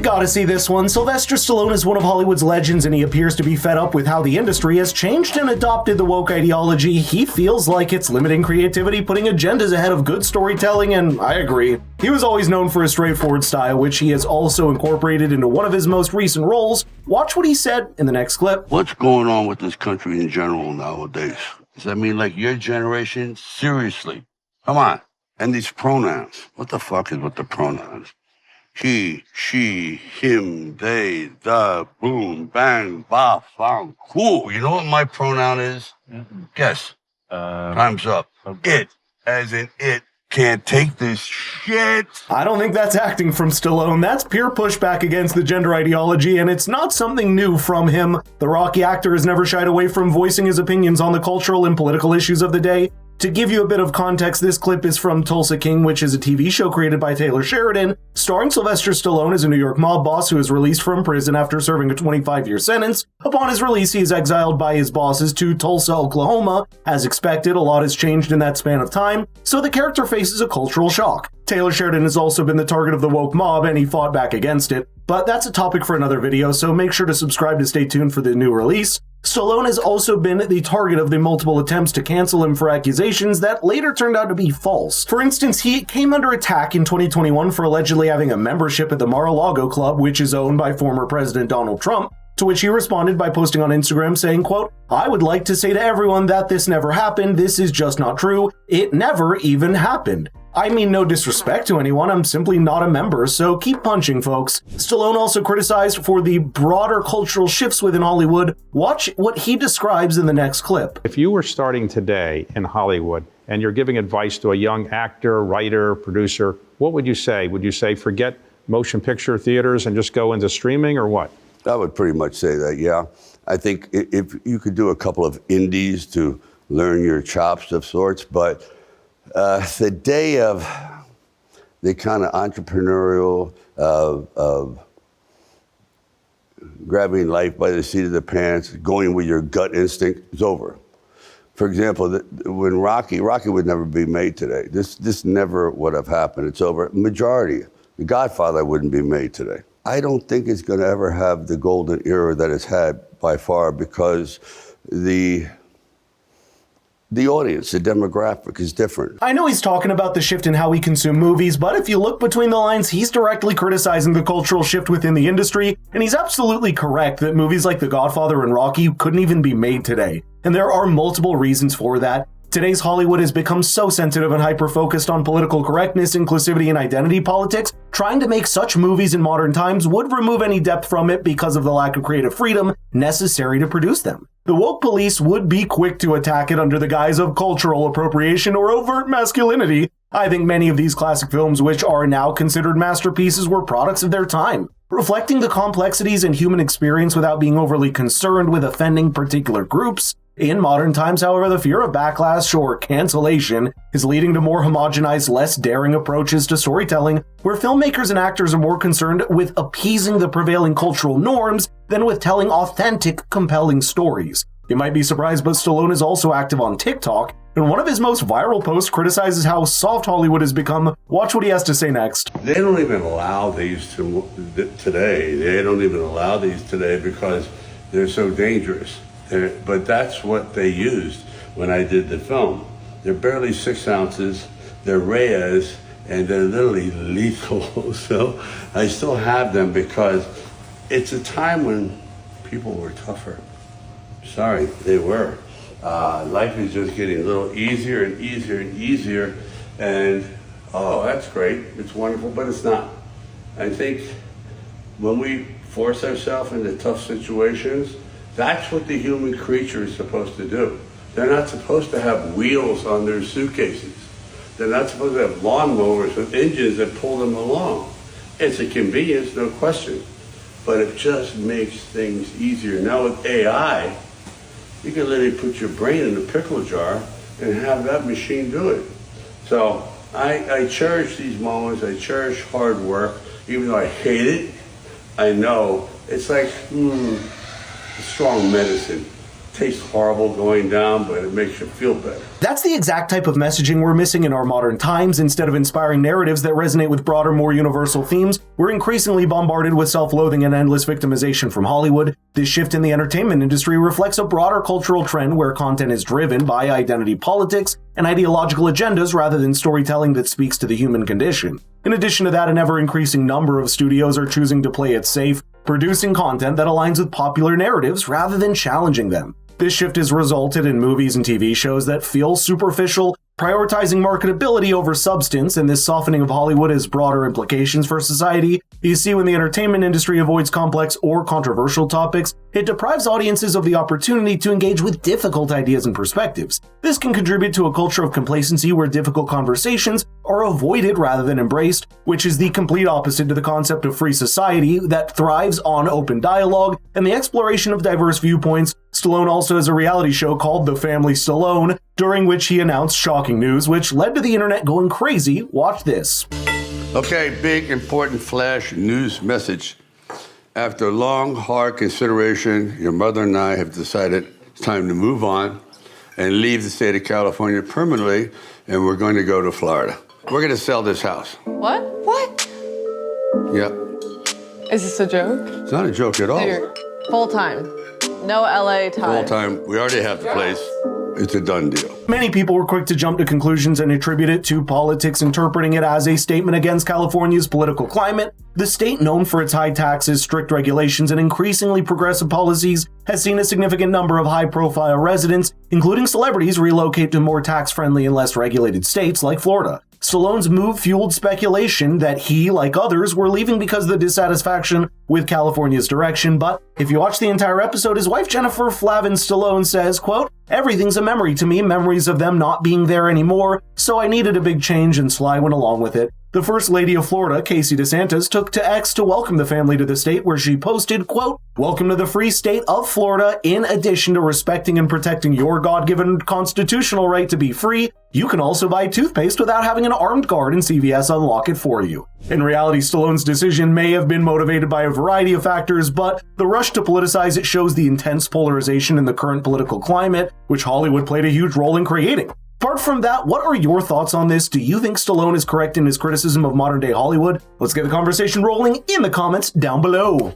gotta see this one. Sylvester Stallone is one of Hollywood's legends, and he appears to be fed up with how the industry has changed and adopted the woke ideology. He feels like it's limiting creativity, putting agendas ahead of good storytelling, and I agree. He was always known for a straightforward style, which he has also incorporated into one of his most recent roles. Watch what he said in the next clip. What's going on with this country in general nowadays? Does that mean like your generation? Seriously. Come on. And these pronouns. What the fuck is with the pronouns? He, she, him, they, the, boom, bang, ba, fang, cool. You know what my pronoun is? Guess. Time's up. It, as in it, can't take this shit. I don't think that's acting from Stallone. That's pure pushback against the gender ideology, and it's not something new from him. The Rocky actor has never shied away from voicing his opinions on the cultural and political issues of the day. To give you a bit of context, this clip is from Tulsa King, which is a TV show created by Taylor Sheridan, starring Sylvester Stallone as a New York mob boss who is released from prison after serving a 25-year sentence. Upon his release, he is exiled by his bosses to Tulsa, Oklahoma. As expected, a lot has changed in that span of time, so the character faces a cultural shock. Taylor Sheridan has also been the target of the woke mob, and he fought back against it. But that's a topic for another video, so make sure to subscribe to stay tuned for the new release. Stallone has also been the target of the multiple attempts to cancel him for accusations that later turned out to be false. For instance, he came under attack in 2021 for allegedly having a membership at the Mar-a-Lago Club, which is owned by former President Donald Trump, to which he responded by posting on Instagram saying, quote, "I would like to say to everyone that this never happened. This is just not true. It never even happened. I mean no disrespect to anyone, I'm simply not a member, so keep punching, folks." Stallone also criticized for the broader cultural shifts within Hollywood. Watch what he describes in the next clip. If you were starting today in Hollywood and you're giving advice to a young actor, writer, producer, what would you say? Would you say forget motion picture theaters and just go into streaming, or what? I would pretty much say that, yeah. I think if you could do a couple of indies to learn your chops of sorts, but the day of the kind of entrepreneurial, of grabbing life by the seat of the pants, going with your gut instinct is over. For example, when Rocky would never be made today. This never would have happened. It's over. Majority, The Godfather wouldn't be made today. I don't think it's going to ever have the golden era that it's had by far, because the audience, the demographic is different. I know he's talking about the shift in how we consume movies, but if you look between the lines, he's directly criticizing the cultural shift within the industry, and he's absolutely correct that movies like The Godfather and Rocky couldn't even be made today. And there are multiple reasons for that. Today's Hollywood has become so sensitive and hyper-focused on political correctness, inclusivity, and identity politics. Trying to make such movies in modern times would remove any depth from it because of the lack of creative freedom necessary to produce them. The woke police would be quick to attack it under the guise of cultural appropriation or overt masculinity. I think many of these classic films, which are now considered masterpieces, were products of their time, reflecting the complexities in human experience without being overly concerned with offending particular groups. In modern times, however, the fear of backlash or cancellation is leading to more homogenized, less daring approaches to storytelling, where filmmakers and actors are more concerned with appeasing the prevailing cultural norms than with telling authentic, compelling stories. You might be surprised, but Stallone is also active on TikTok, and one of his most viral posts criticizes how soft Hollywood has become. Watch what he has to say next. They don't even allow these today. They don't even allow these today because they're so dangerous. But that's what they used when I did the film. They're barely 6 ounces, they're reyes, and they're literally lethal. So I still have them because it's a time when people were tougher. Sorry, they were. Life is just getting a little easier and easier and easier. And, oh, that's great, it's wonderful, but it's not. I think when we force ourselves into tough situations, that's what the human creature is supposed to do. They're not supposed to have wheels on their suitcases. They're not supposed to have lawnmowers with engines that pull them along. It's a convenience, no question, but it just makes things easier. Now with AI, you can literally put your brain in a pickle jar and have that machine do it. So I cherish these moments. I cherish hard work, even though I hate it. I know it's like, strong medicine. tastes horrible going down, but it makes you feel better. That's the exact type of messaging we're missing in our modern times. Instead of inspiring narratives that resonate with broader, more universal themes, we're increasingly bombarded with self-loathing and endless victimization from Hollywood. This shift in the entertainment industry reflects a broader cultural trend where content is driven by identity politics and ideological agendas rather than storytelling that speaks to the human condition. In addition to that, an ever-increasing number of studios are choosing to play it safe, producing content that aligns with popular narratives rather than challenging them. This shift has resulted in movies and TV shows that feel superficial, prioritizing marketability over substance, and this softening of Hollywood has broader implications for society. You see, when the entertainment industry avoids complex or controversial topics, it deprives audiences of the opportunity to engage with difficult ideas and perspectives. This can contribute to a culture of complacency where difficult conversations are avoided rather than embraced, which is the complete opposite to the concept of free society that thrives on open dialogue and the exploration of diverse viewpoints. Stallone also has a reality show called The Family Stallone, during which he announced shocking news, which led to the internet going crazy. Watch this. Okay, big, important flash news message. After long, hard consideration, your mother and I have decided it's time to move on and leave the state of California permanently, and we're going to go to Florida. We're going to sell this house. What? What? Yep. Is this a joke? It's not a joke at all. So you're full-time. No LA time. Full time. We already have the place. It's a done deal. Many people were quick to jump to conclusions and attribute it to politics, interpreting it as a statement against California's political climate. The state, known for its high taxes, strict regulations, and increasingly progressive policies, has seen a significant number of high-profile residents, including celebrities, relocate to more tax-friendly and less regulated states like Florida. Stallone's move fueled speculation that he, like others, were leaving because of the dissatisfaction with California's direction, but if you watch the entire episode, his wife Jennifer Flavin Stallone says, quote, "Everything's a memory to me, memories of them not being there anymore, so I needed a big change and Sly went along with it." The First Lady of Florida, Casey DeSantis, took to X to welcome the family to the state, where she posted, quote, "Welcome to the free state of Florida. In addition to respecting and protecting your God-given constitutional right to be free, you can also buy toothpaste without having an armed guard in CVS unlock it for you." In reality, Stallone's decision may have been motivated by a variety of factors, but the rush to politicize it shows the intense polarization in the current political climate, which Hollywood played a huge role in creating. Apart from that, what are your thoughts on this? Do you think Stallone is correct in his criticism of modern-day Hollywood? Let's get the conversation rolling in the comments down below.